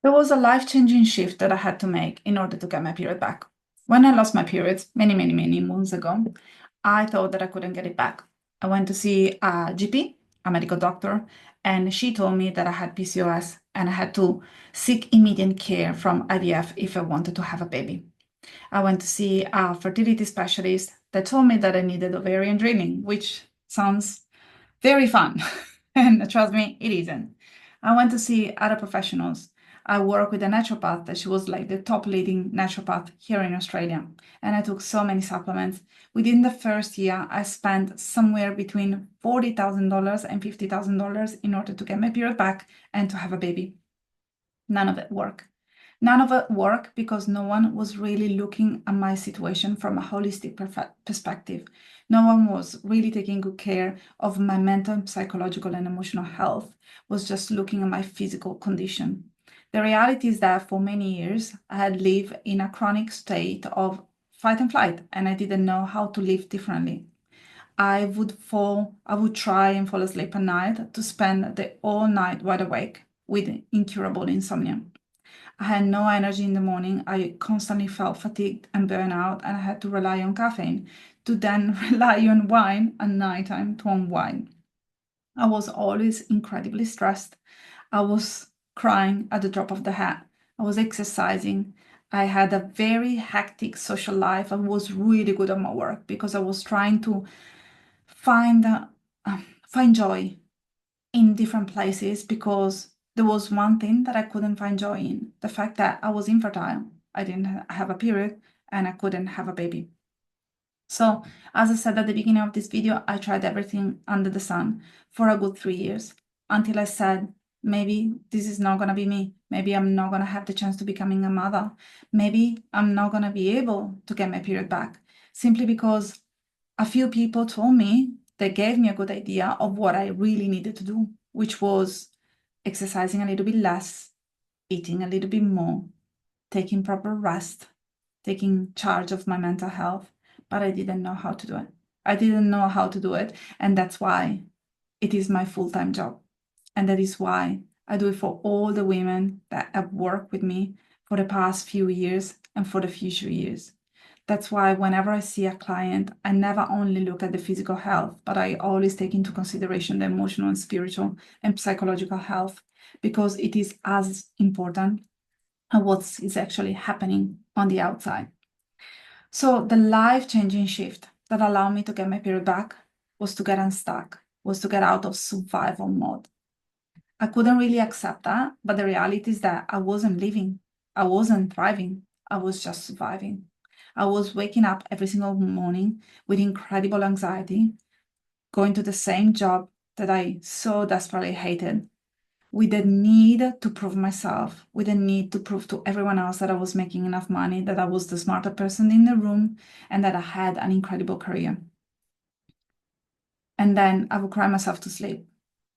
There was a life-changing shift that I had to make in order to get my period back. When I lost my periods many months ago, I thought that I couldn't get it back. I went to see a GP, a medical doctor, and she told me that I had PCOS and I had to seek immediate care from IVF if I wanted to have a baby. I went to see a fertility specialist that told me that I needed ovarian draining, which sounds very fun. And trust me, it isn't. I went to see other professionals. I work with a naturopath that she was like the top leading naturopath here in Australia. And I took so many supplements. Within the first year, I spent somewhere between $40,000 and $50,000 in order to get my period back and to have a baby. None of it worked. None of it worked because no one was really looking at my situation from a holistic perspective. No one was really taking good care of my mental, psychological, and emotional health, was just looking at my physical condition. The reality is that for many years, I had lived in a chronic state of fight and flight, and I didn't know how to live differently. I would try and fall asleep at night to spend the all night wide awake with incurable insomnia. I had no energy in the morning. I constantly felt fatigued and burnt out, and I had to rely on caffeine to then rely on wine at nighttime to unwind. I was always incredibly stressed. I was crying at the drop of the hat. I was exercising. I had a very hectic social life. I was really good at my work because I was trying to find find joy in different places because there was one thing that I couldn't find joy in, the fact that I was infertile. I didn't have a period and I couldn't have a baby. So, as I said at the beginning of this video, I tried everything under the sun for a good 3 years until I said, maybe this is not going to be me. Maybe I'm not going to have the chance to becoming a mother. Maybe I'm not going to be able to get my period back simply because a few people told me, they gave me a good idea of what I really needed to do, which was exercising a little bit less, eating a little bit more, taking proper rest, taking charge of my mental health, but I didn't know how to do it. I didn't know how to do it, and that's why it is my full-time job. And that is why I do it for all the women that have worked with me for the past few years and for the future years. That's why whenever I see a client, I never only look at the physical health, but I always take into consideration the emotional and spiritual and psychological health, because it is as important as what is actually happening on the outside. So the life-changing shift that allowed me to get my period back was to get unstuck, was to get out of survival mode. I couldn't really accept that, but the reality is that I wasn't living, I wasn't thriving, I was just surviving. I was waking up every single morning with incredible anxiety, going to the same job that I so desperately hated, with the need to prove myself, with the need to prove to everyone else that I was making enough money, that I was the smarter person in the room, and that I had an incredible career. And then I would cry myself to sleep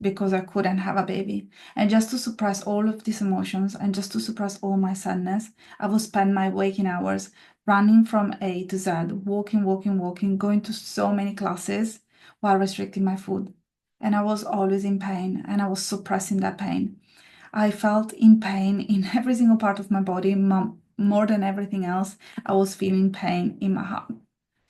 because I couldn't have a baby. And just to suppress all of these emotions and just to suppress all my sadness, I would spend my waking hours running from A to Z, walking, going to so many classes while restricting my food. And I was always in pain and I was suppressing that pain. I felt in pain in every single part of my body. More than everything else, I was feeling pain in my heart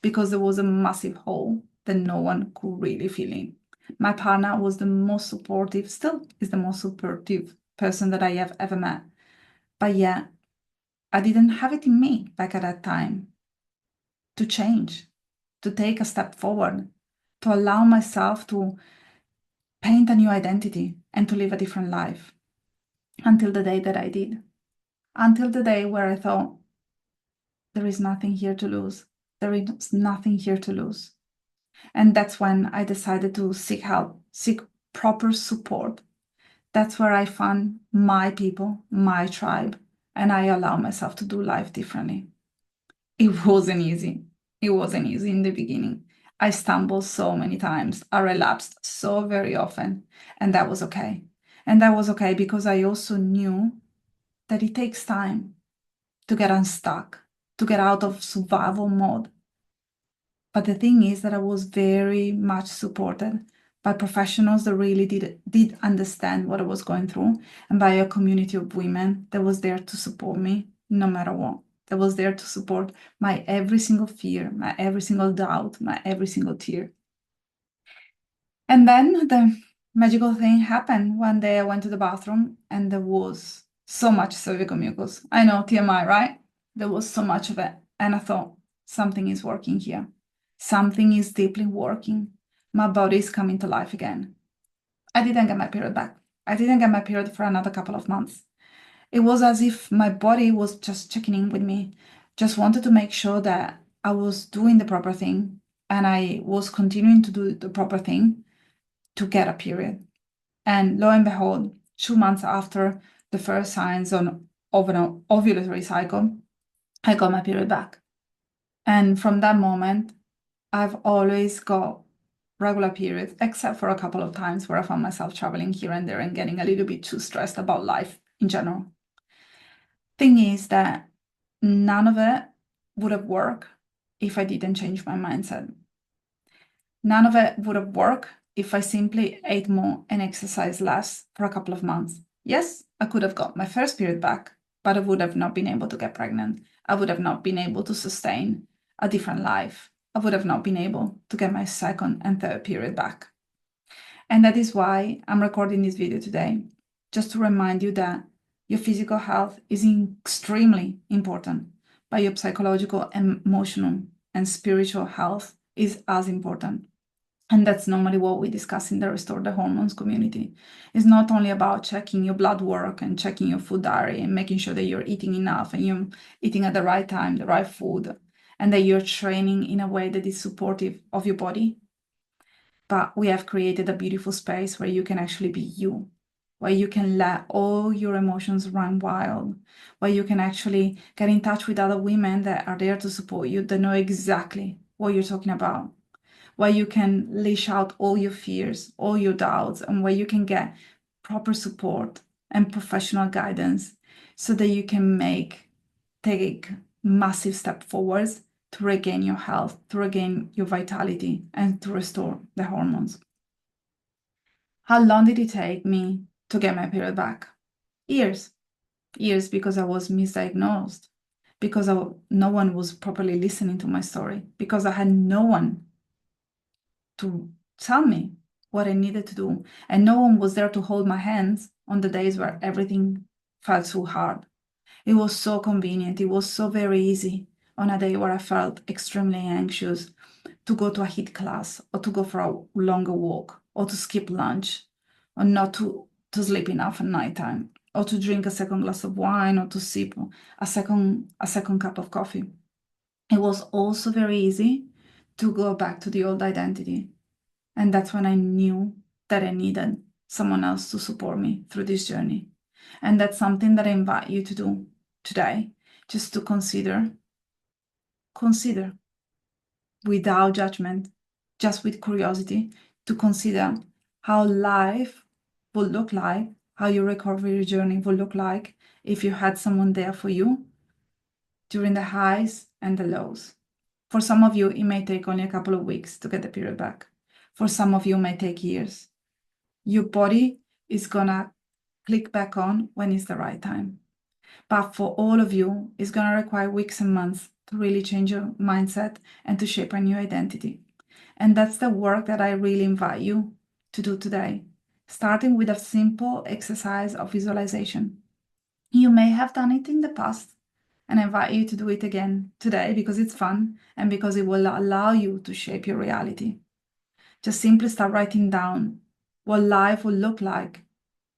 because there was a massive hole that no one could really fill in. My partner was the most supportive, still is the most supportive person that I have ever met. But yeah, I didn't have it in me back at that time to change, to take a step forward, to allow myself to paint a new identity and to live a different life until the day that I did. Until the day where I thought, there is nothing here to lose. There is nothing here to lose. And that's when I decided to seek help, seek proper support. That's where I found my people, my tribe, and I allow myself to do life differently. It wasn't easy. It wasn't easy in the beginning. I stumbled so many times. I relapsed so very often, and that was okay. And that was okay because I also knew that it takes time to get unstuck, to get out of survival mode. But the thing is that I was very much supported by professionals that really did understand what I was going through, and by a community of women that was there to support me no matter what. That was there to support my every single fear, my every single doubt, my every single tear. And then the magical thing happened. One day I went to the bathroom and there was so much cervical mucus. I know, TMI, right? There was so much of it. And I thought, something is working here. Something is deeply working. My body is coming to life again. I didn't get my period back. I didn't get my period for another couple of months. It was as if my body was just checking in with me, just wanted to make sure that I was doing the proper thing and I was continuing to do the proper thing to get a period. And lo and behold, 2 months after the first signs of an ovulatory cycle, I got my period back. And from that moment, I've always got regular periods, except for a couple of times where I found myself traveling here and there and getting a little bit too stressed about life in general. Thing is that none of it would have worked if I didn't change my mindset. None of it would have worked if I simply ate more and exercised less for a couple of months. Yes, I could have got my first period back, but I would have not been able to get pregnant. I would have not been able to sustain a different life. I would have not been able to get my second and third period back. And that is why I'm recording this video today, just to remind you that your physical health is extremely important, but your psychological, emotional, and spiritual health is as important. And that's normally what we discuss in the Restore the Hormones community. It's not only about checking your blood work and checking your food diary and making sure that you're eating enough and you're eating at the right time, the right food, and that you're training in a way that is supportive of your body. But we have created a beautiful space where you can actually be you, where you can let all your emotions run wild, where you can actually get in touch with other women that are there to support you, that know exactly what you're talking about, where you can leash out all your fears, all your doubts, and where you can get proper support and professional guidance so that you can take massive step forwards to regain your health, to regain your vitality, and to restore the hormones. How long did it take me to get my period back? Years. Years, because I was misdiagnosed, because no one was properly listening to my story, because I had no one to tell me what I needed to do. And no one was there to hold my hands on the days where everything felt so hard. It was so convenient. It was so very easy on a day where I felt extremely anxious to go to a HIIT class or to go for a longer walk or to skip lunch or not to sleep enough at nighttime or to drink a second glass of wine or to sip a second cup of coffee. It was also very easy to go back to the old identity. And that's when I knew that I needed someone else to support me through this journey. And that's something that I invite you to do today, just to consider without judgment, just with curiosity, to consider how life would look like, how your recovery journey would look like if you had someone there for you during the highs and the lows. For some of you, it may take only a couple of weeks to get the period back. For some of you, it may take years. Your body is gonna click back on when it's the right time. But for all of you, it's gonna require weeks and months to really change your mindset and to shape a new identity. And that's the work that I really invite you to do today, starting with a simple exercise of visualization. You may have done it in the past, and I invite you to do it again today because it's fun and because it will allow you to shape your reality. Just simply start writing down what life would look like,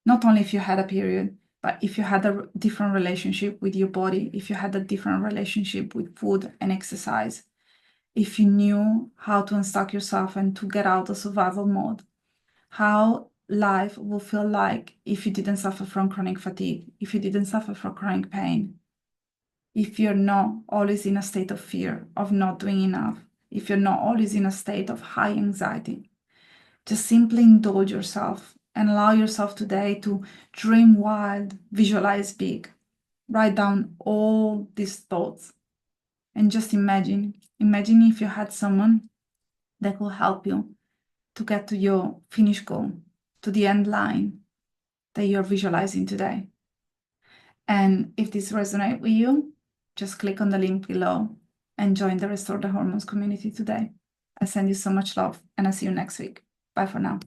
not only if you had a period, but if you had a different relationship with your body, if you had a different relationship with food and exercise, if you knew how to unstuck yourself and to get out of survival mode, how life will feel like if you didn't suffer from chronic fatigue, if you didn't suffer from chronic pain, if you're not always in a state of fear, of not doing enough, if you're not always in a state of high anxiety. Just simply indulge yourself and allow yourself today to dream wild, visualize big, write down all these thoughts, and just imagine if you had someone that could help you to get to your finish goal, to the end line that you're visualizing today. And if this resonates with you, just click on the link below and join the Restore the Hormones community today. I send you so much love, and I'll see you next week. Bye for now.